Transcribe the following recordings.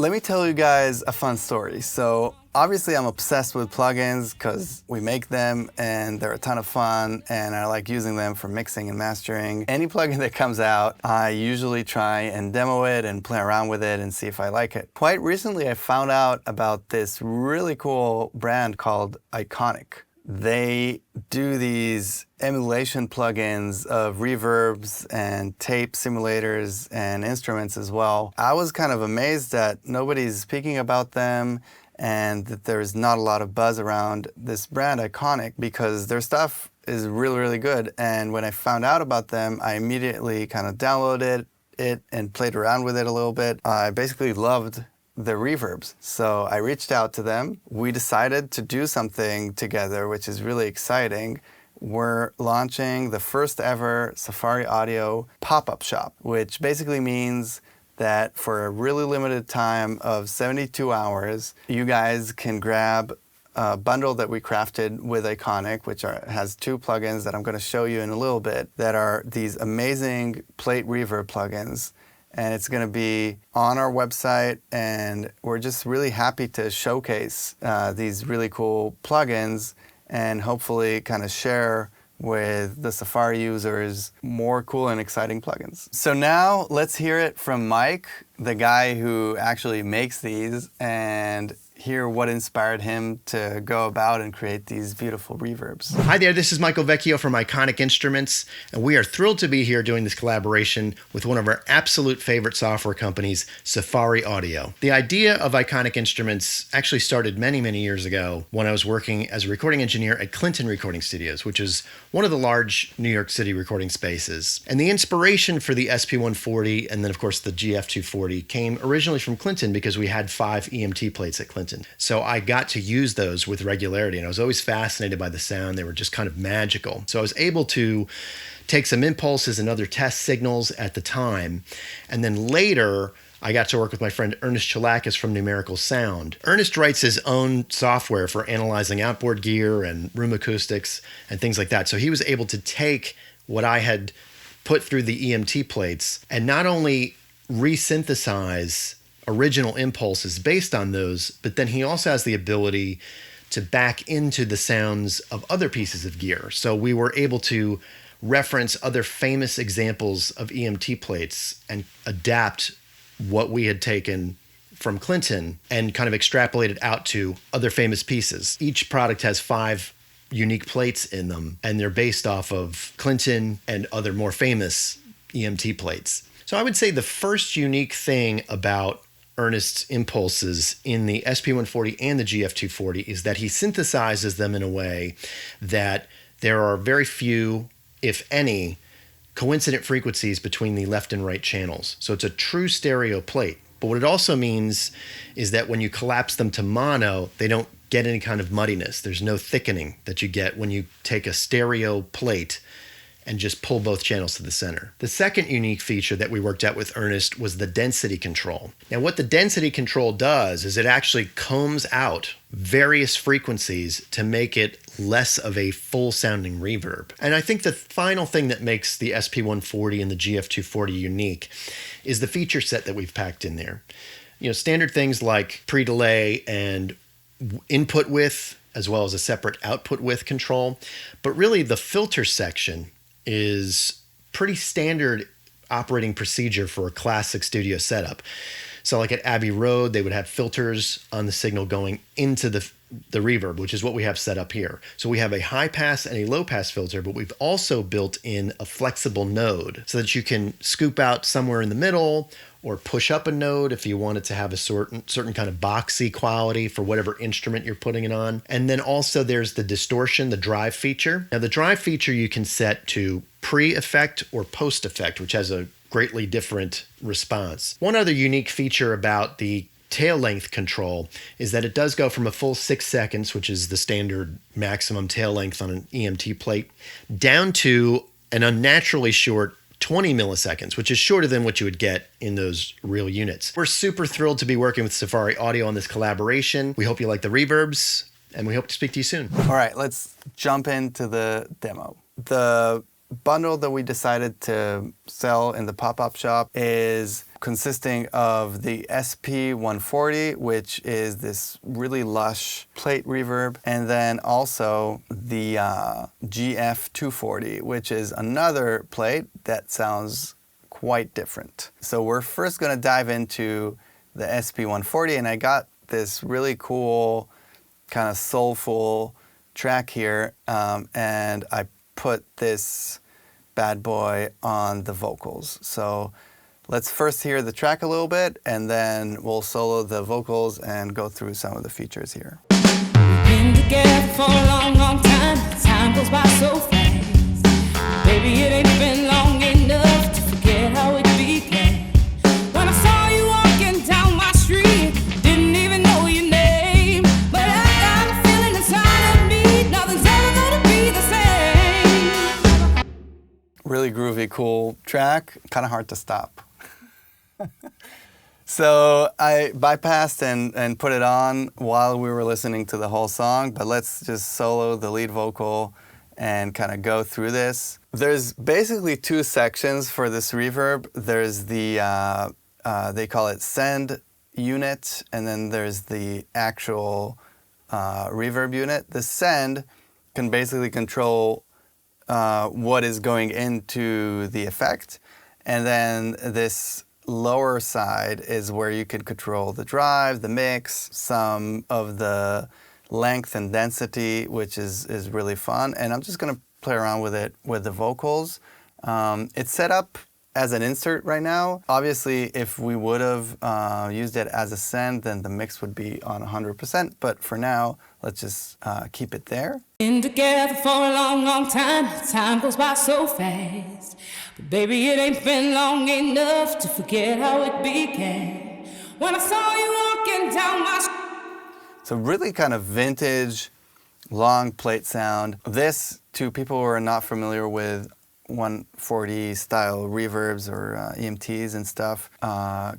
Let me tell you guys a fun story. So obviously I'm obsessed with plugins because we make them and they're a ton of fun and I like using them for mixing and mastering. Any plugin that comes out, I usually try and demo it and play around with it and see if I like it. Quite recently, I found out about this really cool brand called Iconic. They do these emulation plugins of reverbs and tape simulators and instruments as well. I was kind of amazed that nobody's speaking about them and that there's not a lot of buzz around this brand Iconic because their stuff is really, really good. And when I found out about them, I immediately kind of downloaded it and played around with it a little bit. I basically loved the reverbs. So I reached out to them. We decided to do something together, which is really exciting. We're launching the first ever Safari Audio pop-up shop, which basically means that for a really limited time of 72 hours, you guys can grab a bundle that we crafted with Iconic, which has two plugins that I'm going to show you in a little bit, that are these amazing plate reverb plugins. And it's going to be on our website, and we're just really happy to showcase these really cool plugins and hopefully kind of share with the Safari users more cool and exciting plugins. So now let's hear it from Mike, the guy who actually makes these, and hear what inspired him to go about and create these beautiful reverbs. Hi there, this is Michael Vecchio from Iconic Instruments, and we are thrilled to be here doing this collaboration with one of our absolute favorite software companies, Safari Audio. The idea of Iconic Instruments actually started many, many years ago when I was working as a recording engineer at Clinton Recording Studios, which is one of the large New York City recording spaces. And the inspiration for the SP140 and then of course the GF240 came originally from Clinton because we had 5 EMT plates at Clinton. So I got to use those with regularity, and I was always fascinated by the sound. They were just kind of magical. So I was able to take some impulses and other test signals at the time, and then later I got to work with my friend Ernest Chalakis from Numerical Sound. Ernest writes his own software for analyzing outboard gear and room acoustics and things like that. So he was able to take what I had put through the EMT plates and not only resynthesize original impulses based on those, but then he also has the ability to back into the sounds of other pieces of gear. So we were able to reference other famous examples of EMT plates and adapt what we had taken from Clinton and kind of extrapolate it out to other famous pieces. Each product has 5 unique plates in them, and they're based off of Clinton and other more famous EMT plates. So I would say the first unique thing about Ernest's impulses in the SP140 and the GF240 is that he synthesizes them in a way that there are very few, if any, coincident frequencies between the left and right channels. So it's a true stereo plate. But what it also means is that when you collapse them to mono, they don't get any kind of muddiness. There's no thickening that you get when you take a stereo plate and just pull both channels to the center. The second unique feature that we worked out with Ernest was the density control. Now what the density control does is it actually combs out various frequencies to make it less of a full sounding reverb. And I think the final thing that makes the SP140 and the GF240 unique is the feature set that we've packed in there. You know, standard things like pre-delay and input width, as well as a separate output width control. But really the filter section is pretty standard operating procedure for a classic studio setup. So like at Abbey Road, they would have filters on the signal going into the reverb, which is what we have set up here. So we have a high pass and a low pass filter, but we've also built in a flexible node so that you can scoop out somewhere in the middle or push up a node if you want it to have a certain kind of boxy quality for whatever instrument you're putting it on. And then also there's the distortion, the drive feature. Now the drive feature you can set to pre-effect or post-effect, which has a greatly different response. One other unique feature about the tail length control is that it does go from a full 6 seconds, which is the standard maximum tail length on an EMT plate, down to an unnaturally short 20 milliseconds, which is shorter than what you would get in those real units. We're super thrilled to be working with Safari Audio on this collaboration. We hope you like the reverbs, and we hope to speak to you soon. All right, let's jump into the demo. The bundle that we decided to sell in the pop-up shop is consisting of the SP140, which is this really lush plate reverb, and then also the GF240, which is another plate that sounds quite different. So we're first going to dive into the SP140, and I got this really cool kind of soulful track here, and I put this bad boy on the vocals. So let's first hear the track a little bit, and then we'll solo the vocals and go through some of the features here. We've been together for a long, long time. Time goes by so fast. Baby, it ain't been long enough to forget how it began. When I saw you walking down my street, didn't even know your name, but I got a feeling inside of me, nothing's ever gonna be the same. Really groovy, cool track, kind of hard to stop. So I bypassed and put it on while we were listening to the whole song, but let's just solo the lead vocal and kind of go through this. There's basically two sections for this reverb. There's the, they call it send unit, and then there's the actual reverb unit. The send can basically control what is going into the effect, and then this lower side is where you can control the drive, the mix, some of the length and density, which is really fun. And I'm just going to play around with it with the vocals. It's set up as an insert right now. Obviously, if we would have used it as a send, then the mix would be on 100%. But for now, let's just keep it there. Been together for a long, long time. Time goes by so fast. But baby, it ain't been long enough to forget how it began. When I saw you walking down my street. So really kind of vintage, long plate sound. This, to people who are not familiar with 140 style reverbs or EMTs and stuff,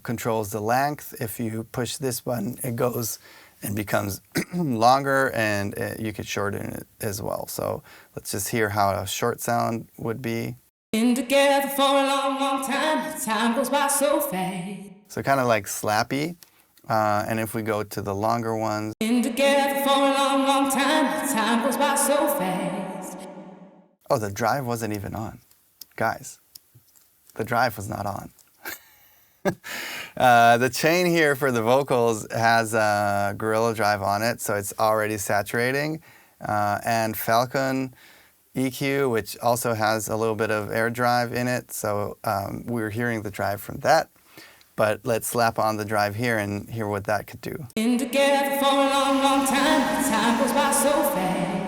controls the length. If you push this button, it goes and becomes longer, and you could shorten it as well. So let's just hear how a short sound would be. Been together for a long, long time. Time goes by so fast. So kind of like slappy. And if we go to the longer ones. Been together for a long, long time. Time goes by so fast. Oh, the drive wasn't even on. Guys, the drive was not on. The chain here for the vocals has a Gorilla Drive on it, so it's already saturating. And Falcon EQ, which also has a little bit of air drive in it, so we're hearing the drive from that. But let's slap on the drive here and hear what that could do. Been together for a long, long time. Time goes by so fast.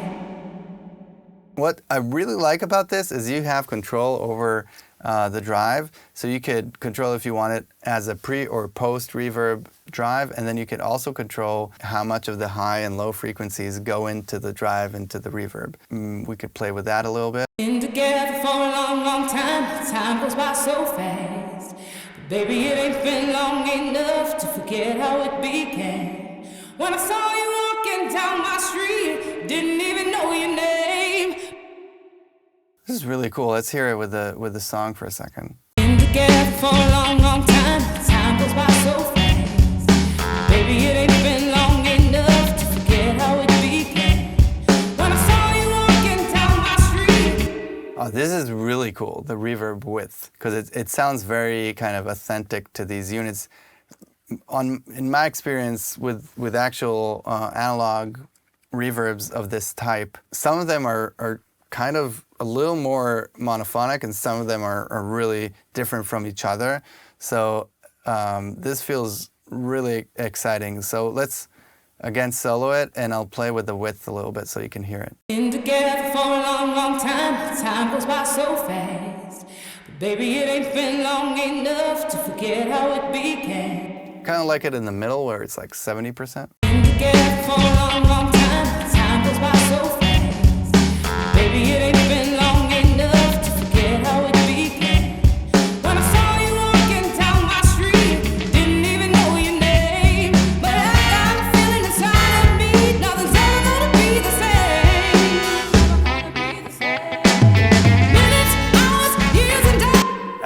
What I really like about this is you have control over the drive. So you could control if you want it as a pre or post reverb drive, and then you could also control how much of the high and low frequencies go into the drive, into the reverb. We could play with that a little bit. Been together for a long, long time. Time goes by so fast. But baby, it ain't been long enough to forget how it began. When I saw you walking down my street, didn't even know your name. This is really cool. Let's hear it with the song for a second. Been together for a long, long time. Time goes by so fast. Baby, it ain't been long enough to forget how it began. When I saw you walking down my street. Oh, this is really cool, the reverb width, because it sounds very kind of authentic to these units. In my experience with actual analog reverbs of this type, some of them are kind of a little more monophonic, and some of them are really different from each other. So this feels really exciting. So let's again solo it, and I'll play with the width a little bit so you can hear it. Been together for a long, long time. Time goes by so fast. But baby, it ain't been long enough to forget how it began. Kind of like it in the middle where it's like 70%. Been together for a long, long time. Time goes by so fast. Baby, it ain't been long enough to forget how it began. When I saw you walking down my street, didn't even know your name, but I got a feeling inside of me, nothing's ever gonna be the same. Minutes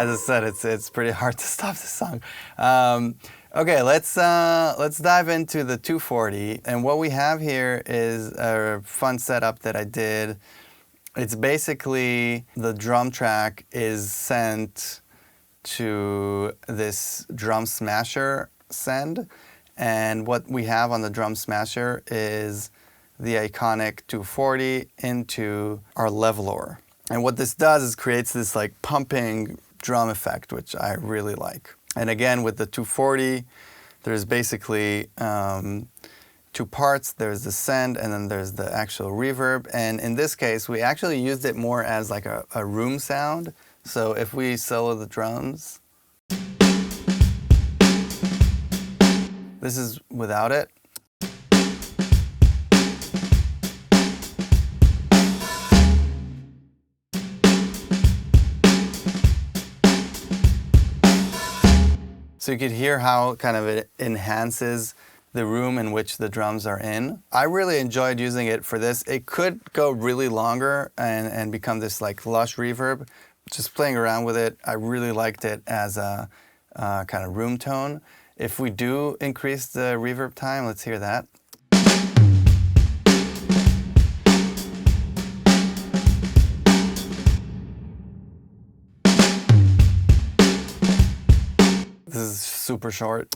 As I said, it's pretty hard to stop the song. Okay, let's dive into the 240. And what we have here is a fun setup that I did. It's basically the drum track is sent to this drum smasher send. And what we have on the drum smasher is the iconic 240 into our leveler. And what this does is creates this like pumping drum effect, which I really like. And again, with the 240, there's basically two parts. There's the send and then there's the actual reverb. And in this case, we actually used it more as like a room sound. So if we solo the drums, this is without it. So you could hear how kind of it enhances the room in which the drums are in. I really enjoyed using it for this. It could go really longer and become this like lush reverb. Just playing around with it, I really liked it as a kind of room tone. If we do increase the reverb time, let's hear that. This is super short.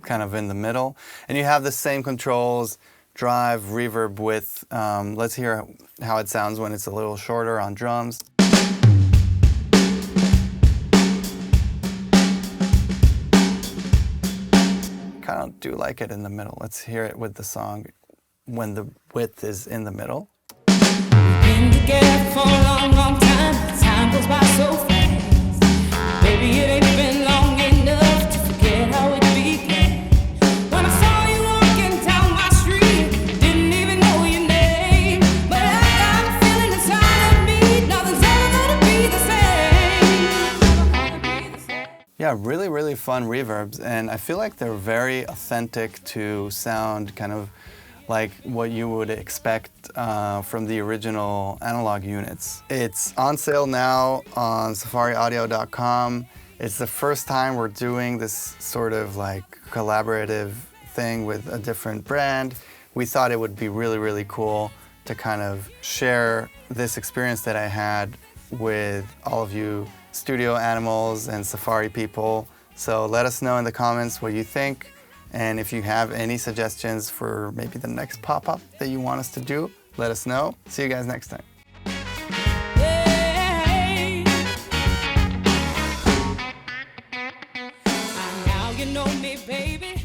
Kind of in the middle. And you have the same controls, drive, reverb, width. Let's hear how it sounds when it's a little shorter on drums. Kind of do like it in the middle. Let's hear it with the song when the width is in the middle. Been together for a long, long time. Time goes by so fast. Baby, it ain't been long enough to forget how it began. When I saw you walking down my street, didn't even know your name. But I got a feeling inside of me, nothing's ever gonna be the same. Yeah, really, really fun reverbs. And I feel like they're very authentic to sound kind of like what you would expect from the original analog units. It's on sale now on SafariAudio.com. It's the first time we're doing this sort of like collaborative thing with a different brand. We thought it would be really, really cool to kind of share this experience that I had with all of you studio animals and Safari people. So let us know in the comments what you think. And if you have any suggestions for maybe the next pop-up that you want us to do, let us know. See you guys next time. Hey, now you know me, baby.